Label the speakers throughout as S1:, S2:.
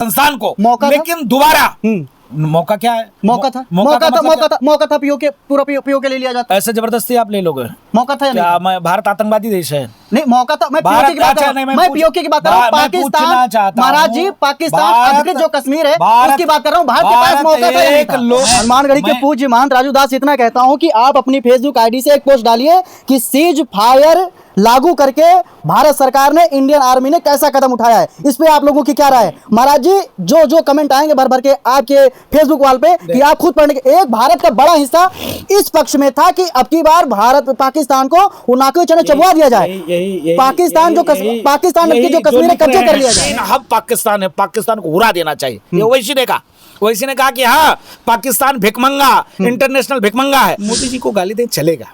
S1: संस्थान को
S2: मौका था?
S1: लेकिन दोबारा मौका क्या है?
S2: मौका था पूरा पीओके ले लिया जाता।
S1: ऐसे जबरदस्ती आप ले लोगे?
S2: मौका था या
S1: क्या
S2: नहीं?
S1: मैं भारत आतंकवादी देश है?
S2: नहीं मौका था। मैं पीओके की बात कर रहा हूं। मैं पीओके की बात कर रहा हूं। पाकिस्तान, महाराज जी, पाकिस्तान अधिकृत जो कश्मीर है उसकी बात कर रहा हूं। भारत के पास मौका था या नहीं था? हनुमानगढ़ी के पूज्य महंत राजू दास, इतना कहता हूं कि आप अपनी फेसबुक आईडी से एक पोस्ट डालिए कि सीज फायर लागू करके भारत सरकार ने, इंडियन आर्मी ने कैसा कदम उठाया है। इस पे आप लोगों की क्या राय है? महाराज जी, जो कमेंट आएंगे भर भर के आपके फेसबुक वॉल पे कि आप खुद पढ़ने के, एक भारत का बड़ा हिस्सा इस पक्ष में था कि अब की बार भारत पाकिस्तान को उनाकों चने चबवा दिया जाए। पाकिस्तान जो कश्मीर कब्जे कर लिया जाए।
S1: हम पाकिस्तान है, पाकिस्तान को उड़ा देना चाहिए। ये ओवैसी ने कहा कि हाँ पाकिस्तान भिखमंगा, इंटरनेशनल भिखमंगा है। मोदी जी को गाली दे चलेगा,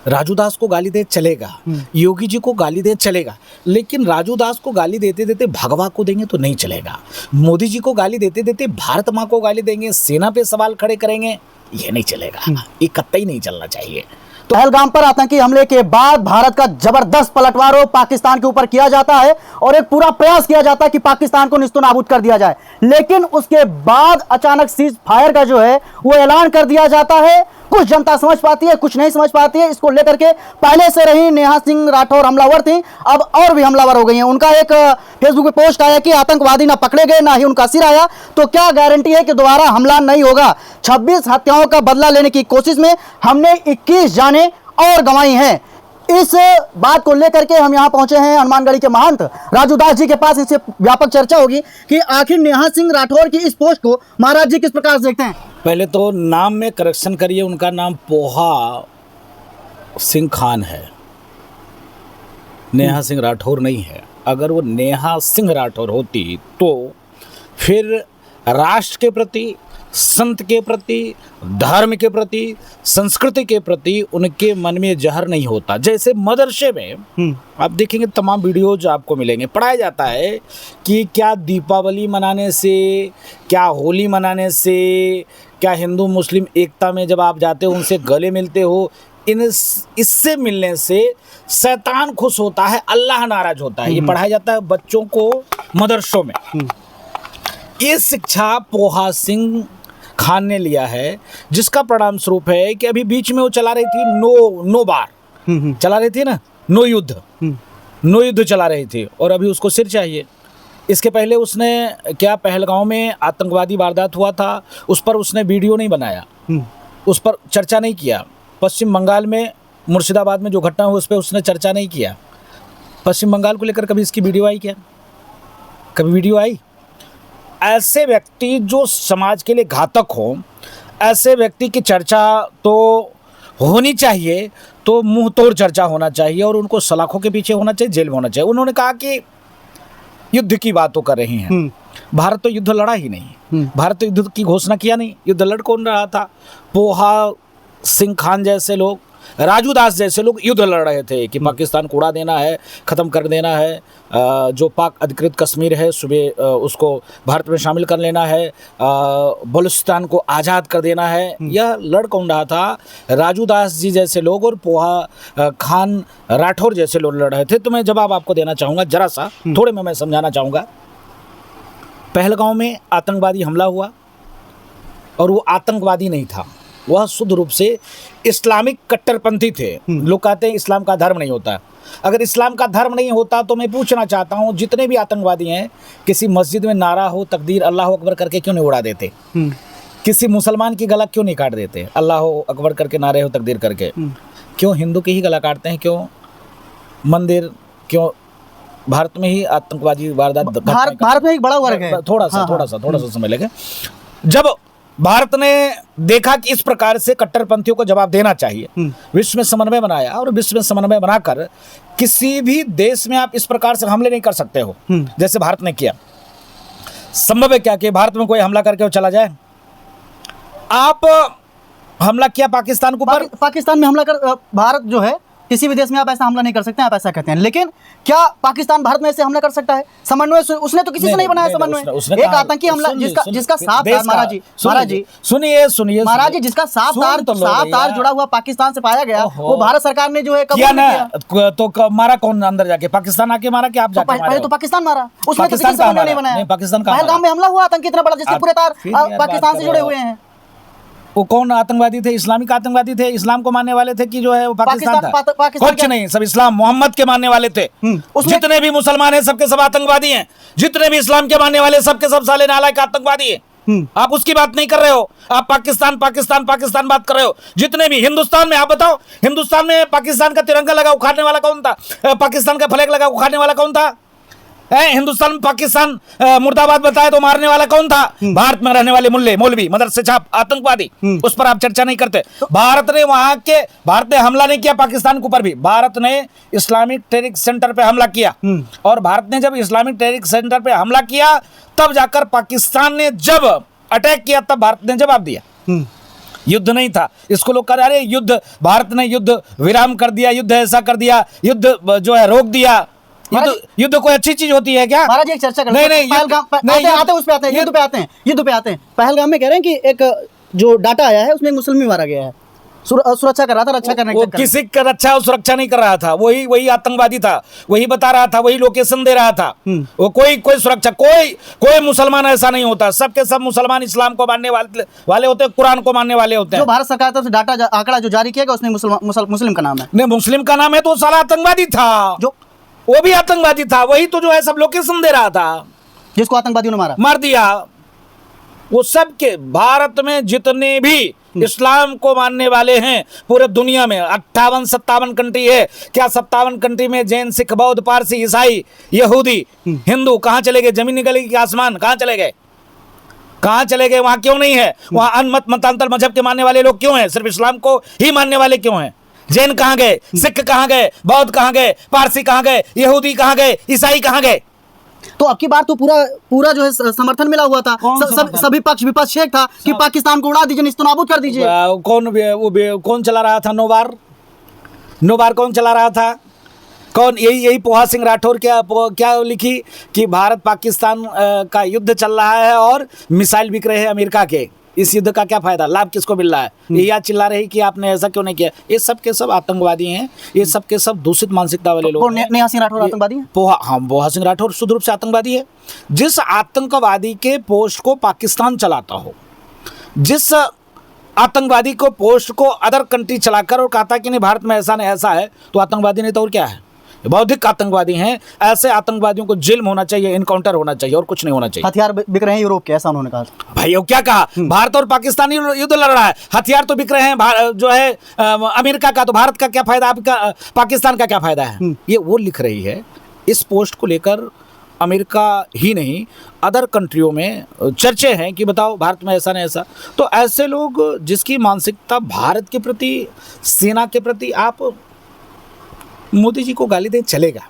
S1: राजू दास को गाली दे चलेगा, योगी जी को गाली दे चलेगा, लेकिन राजू दास को गाली देते देते भगवा को देंगे तो नहीं चलेगा। मोदी जी को गाली देते देते भारत माँ को गाली देंगे, सेना पे सवाल खड़े करेंगे, ये नहीं चलेगा। ये कतई नहीं चलना चाहिए।
S2: तो पहलगाम पर आतंकी हमले के बाद भारत का जबरदस्त पलटवार पाकिस्तान के ऊपर किया जाता है और एक पूरा प्रयास किया जाता है कि पाकिस्तान को निस्तनाबूद कर दिया जाए। लेकिन उसके बाद अचानक सीज फायर का जो है वो ऐलान कर दिया जाता है। कुछ जनता समझ पाती है, कुछ नहीं समझ पाती है। इसको लेकर के पहले से रही नेहा सिंह राठौर हमलावर थी, अब और भी हमलावर हो गई हैं। उनका एक फेसबुक पे पोस्ट आया कि आतंकवादी ना पकड़े गए ना ही उनका सिर आया, तो क्या गारंटी है कि दोबारा हमला नहीं होगा? 26 हत्याओं का बदला लेने की कोशिश में हमने 21 जानें और गंवाई हैं। इस बात को लेकर के हम यहाँ पहुंचे हैं हनुमानगढ़ी के महंत राजू दास जी के पास। इससे व्यापक चर्चा होगी कि आखिर नेहा सिंह राठौर की इस पोस्ट को महाराज जी किस प्रकार से देखते हैं।
S1: पहले तो नाम में करेक्शन करिए, उनका नाम पोहा सिंह खान है, नेहा सिंह राठौर नहीं है। अगर वो नेहा सिंह राठौर होती तो फिर राष्ट्र के प्रति, संत के प्रति, धर्म के प्रति, संस्कृति के प्रति उनके मन में जहर नहीं होता। जैसे मदरसे में आप देखेंगे तमाम वीडियोज आपको मिलेंगे, पढ़ाया जाता है कि क्या दीपावली मनाने से, क्या होली मनाने से, क्या हिंदू मुस्लिम एकता में जब आप जाते हो उनसे गले मिलते हो, इससे मिलने से शैतान खुश होता है, अल्लाह नाराज होता है। ये पढ़ाया जाता है बच्चों को मदरसों में। ये शिक्षा पोहा सिंह खान ने लिया है, जिसका परिणाम स्वरूप है कि अभी बीच में वो चला रही थी नो बार चला रही थी ना, नो युद्ध चला रही थी, और अभी उसको सिर चाहिए। इसके पहले उसने क्या पहलगांव में आतंकवादी वारदात हुआ था, उस पर उसने वीडियो नहीं बनाया, उस पर चर्चा नहीं किया। पश्चिम बंगाल में मुर्शिदाबाद में जो घटना हुई उस पर उसने चर्चा नहीं किया। पश्चिम बंगाल को लेकर कभी इसकी वीडियो आई क्या? कभी वीडियो आई? ऐसे व्यक्ति जो समाज के लिए घातक हो, ऐसे व्यक्ति की चर्चा तो होनी चाहिए, तो मुंह तोड़ चर्चा होना चाहिए और उनको सलाखों के पीछे होना चाहिए, जेल में होना चाहिए। उन्होंने कहा कि युद्ध की बात तो कर रही हैं, भारत तो युद्ध लड़ा ही नहीं, भारत तो युद्ध की घोषणा किया नहीं। युद्ध लड़ कौन रहा था? पोहा सिंह खान जैसे लोग, राजू दास जैसे लोग युद्ध लड़ रहे थे कि पाकिस्तान को उड़ा देना है, ख़त्म कर देना है, जो पाक अधिकृत कश्मीर है सुबह उसको भारत में शामिल कर लेना है, बलूचिस्तान को आज़ाद कर देना है। यह लड़ कौन रहा था? राजू दास जी जैसे लोग और पोहा खान राठौर जैसे लोग लड़ रहे थे। तो मैं जवाब आपको देना चाहूँगा, जरा सा थोड़े में मैं समझाना चाहूँगा। पहलगांव में आतंकवादी हमला हुआ और वो आतंकवादी नहीं था, वह शुद्ध रूप से इस्लामिक कट्टरपंथी थे। लोग कहते हैं इस्लाम का धर्म नहीं होता। अगर इस्लाम का धर्म नहीं होता तो मैं पूछना चाहता हूँ, जितने भी आतंकवादी हैं, किसी मस्जिद में नारा हो तकबीर अल्लाह अकबर करके क्यों नहीं उड़ा देते? किसी मुसलमान की गला क्यों नहीं काट देते अल्लाह अकबर करके, नारे हो तकबीर करके? क्यों हिंदू की ही गला काटते हैं? क्यों मंदिर, क्यों भारत में ही आतंकवादी वारदात?
S2: भारत में एक बड़ा वर्ग है।
S1: थोड़ा सा समझ लेंगे। जब भारत ने देखा कि इस प्रकार से कट्टरपंथियों को जवाब देना चाहिए, विश्व में समन्वय बनाया, और विश्व में समन्वय बनाकर किसी भी देश में आप इस प्रकार से हमले नहीं कर सकते हो जैसे भारत ने किया। संभव है क्या कि भारत में कोई हमला करके वो चला जाए? आप हमला किया पाकिस्तान को,
S2: पाकिस्तान में हमला कर भारत जो है किसी भी देश में आप ऐसा हमला नहीं कर सकते हैं, आप ऐसा कहते हैं, लेकिन क्या पाकिस्तान भारत में ऐसे हमला कर सकता है? समन्वय उसने तो किसी से नहीं बनाया समन्वय। एक आतंकी हमला जिसका साफ तार महाराज जी
S1: सुनिए
S2: महाराज जी, जिसका साफ तार जुड़ा हुआ पाकिस्तान से पाया गया, वो भारत सरकार ने जो है
S1: किया ना। तो मारा कौन अंदर जाके? पाकिस्तान आके मारा कि आप जाके मारे?
S2: पहले तो पाकिस्तान मारा, उसमें तो किसी समन्वय नहीं बनाया।
S1: पाकिस्तान का
S2: पहलगाम में हमला हुआ आतंकी इतना बड़ा जिसके पूरे तार पाकिस्तान से जुड़े हुए हैं।
S1: वो कौन आतंकवादी थे? इस्लामिक आतंकवादी थे, इस्लाम को मानने वाले थे कि जो है वो पाकिस्तान था? कुछ नहीं, सब इस्लाम मोहम्मद के मानने वाले थे। जितने भी मुसलमान हैं सबके सब आतंकवादी हैं, जितने भी इस्लाम के मानने वाले सबके सब साले नालायक आतंकवादी हैं। आप उसकी बात नहीं कर रहे हो, आप पाकिस्तान पाकिस्तान पाकिस्तान बात कर रहे हो। जितने भी हिंदुस्तान में, आप बताओ, हिंदुस्तान में पाकिस्तान का तिरंगा लगा उखाड़ने वाला कौन था? पाकिस्तान का फ्लैग लगा उखाड़ने वाला कौन था? हिंदुस्तान में पाकिस्तान मुर्दाबाद बताए तो मारने वाला कौन था? भारत में रहने वाले मुल्ले मौलवी मदरसे छाप आतंकवादी। उस पर आप चर्चा नहीं करते। भारत ने हमला नहीं किया पाकिस्तान के ऊपर भी। भारत ने इस्लामिक टेररिस्ट सेंटर पे हमला किया, और भारत ने जब इस्लामिक टेररिस्ट सेंटर पे हमला किया तब जाकर पाकिस्तान ने जब अटैक किया तब भारत ने जवाब दिया। युद्ध नहीं था। इसको लोग कह रहे अरे युद्ध, भारत ने युद्ध विराम कर दिया, युद्ध ऐसा कर दिया, युद्ध जो है रोक दिया। युद्ध कोई अच्छी चीज होती है क्या?
S2: महाराज एक चर्चा
S1: नहीं नहीं,
S2: युद्ध पे आते हैं। पहलगाम में कह रहे हैं कि एक जो डाटा आया है उसमें एक मुसलमान मारा गया है, सुरक्षा कर रहा था, रक्षा करने
S1: वो किसी का रक्षा और सुरक्षा नहीं कर रहा था, वही आतंकवादी था, वही बता रहा था, वही लोकेशन दे रहा था। वो कोई सुरक्षा, कोई मुसलमान ऐसा नहीं होता। सबके सब मुसलमान इस्लाम को मानने वाले होते हैं, कुरान को मानने वाले होते हैं।
S2: जो भारत सरकार तरफ से डाटा आंकड़ा जो जारी किया गया उसमें मुस्लिम का नाम है।
S1: नहीं, मुस्लिम का नाम है तो साला आतंकवादी था, जो वो भी आतंकवादी था, वही तो जो है सब लोकेशन दे रहा था,
S2: जिसको आतंकवादियों ने मार
S1: दिया। वो सब के भारत में जितने भी इस्लाम को मानने वाले हैं पूरे दुनिया में 58-57 कंट्री है। क्या 57 कंट्री में जैन, सिख, बौद्ध, पारसी, ईसाई, यहूदी, हिंदू कहाँ चले गए? जमीन निकलेगी कि आसमान? कहाँ चले गए? कहाँ चले गए? वहां क्यों नहीं है? वहां अनमत मतांतर मजहब के मानने वाले लोग क्यों हैं? सिर्फ इस्लाम को ही मानने वाले क्यों हैं? जैन कहाँ गए? सिख कहाँ गए? बौद्ध कहाँ गए? पारसी कहाँ गए? यहूदी कहाँ गए? ईसाई कहाँ गए?
S2: तो अब की बार तो पूरा जो है समर्थन मिला हुआ था, सभी पक्ष विपक्ष एक था कि पाकिस्तान को उड़ा दीजिए, निस्तनाबूद कर दीजिए।
S1: कौन चला रहा था? नोबार कौन चला रहा था? कौन? यही पोहा सिंह राठौर क्या लिखी कि भारत पाकिस्तान का युद्ध चल रहा है और मिसाइल बिक रहे हैं अमेरिका के। इस युद्ध का क्या फायदा, लाभ किसको मिल रहा है? ये याद चिल्ला रही कि आपने ऐसा क्यों नहीं किया। ये सब के सब आतंकवादी हैं, ये सब के सब दूषित मानसिकता वाले लोग।
S2: नेहा सिंह राठौर आतंकवादी है?
S1: पोहा सिंह राठौर शुद्ध रूप से आतंकवादी है। जिस आतंकवादी के पोस्ट को पाकिस्तान चलाता हो, जिस आतंकवादी को पोस्ट को अदर कंट्री चलाकर और कहता कि नहीं भारत में ऐसा नहीं ऐसा है, तो आतंकवादी नहीं तो और क्या है? बौद्धिक आतंकवादी हैं। ऐसे आतंकवादियों को जेल में होना चाहिए, इनकाउंटर होना चाहिए, और कुछ नहीं होना चाहिए।
S2: हथियार बिक रहे हैं यूरोप के, ऐसा उन्होंने कहा।
S1: भाई वो क्या कहा? भारत और पाकिस्तान युद्ध लड़ रहा है, हथियार तो बिक रहे हैं जो है अमेरिका का, तो भारत का क्या फायदा? आपका पाकिस्तान का क्या फायदा है? ये वो लिख रही है। इस पोस्ट को लेकर अमेरिका ही नहीं अदर कंट्रियों में चर्चे हैं कि बताओ भारत में ऐसा नहीं ऐसा। तो ऐसे लोग जिसकी मानसिकता भारत के प्रति, सेना के प्रति, आप मोदी जी को गाली दे चलेगा,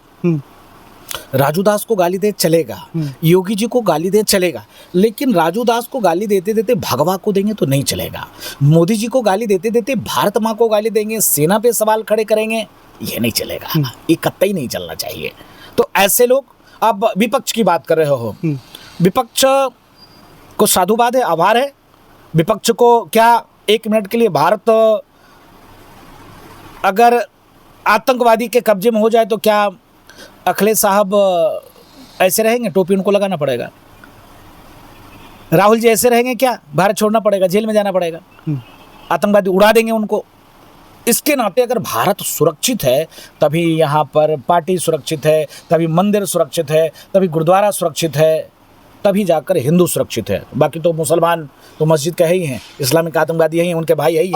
S1: राजू दास को गाली दे चलेगा, योगी जी को गाली दे चलेगा, लेकिन राजू दास को गाली देते देते भगवा को देंगे तो नहीं चलेगा। मोदी जी को गाली देते देते भारत माँ को गाली देंगे, सेना पे सवाल खड़े करेंगे, ये नहीं चलेगा, ये कतई नहीं चलना चाहिए। तो ऐसे लोग, आप विपक्ष की बात कर रहे हो, विपक्ष को साधुवाद है, आभार है। विपक्ष को क्या 1 मिनट के लिए भारत अगर आतंकवादी के कब्जे में हो जाए तो क्या अखिलेश साहब ऐसे रहेंगे? टोपी उनको लगाना पड़ेगा। राहुल जी ऐसे रहेंगे क्या? भारत छोड़ना पड़ेगा, जेल में जाना पड़ेगा, आतंकवादी उड़ा देंगे उनको। इसके नाते अगर भारत सुरक्षित है तभी यहाँ पर पार्टी सुरक्षित है, तभी मंदिर सुरक्षित है, तभी गुरुद्वारा सुरक्षित है, तभी जाकर हिंदू सुरक्षित है। बाकी तो मुसलमान तो मस्जिद के ही हैं, इस्लामिक आतंकवादी यही हैं, उनके भाई यही हैं।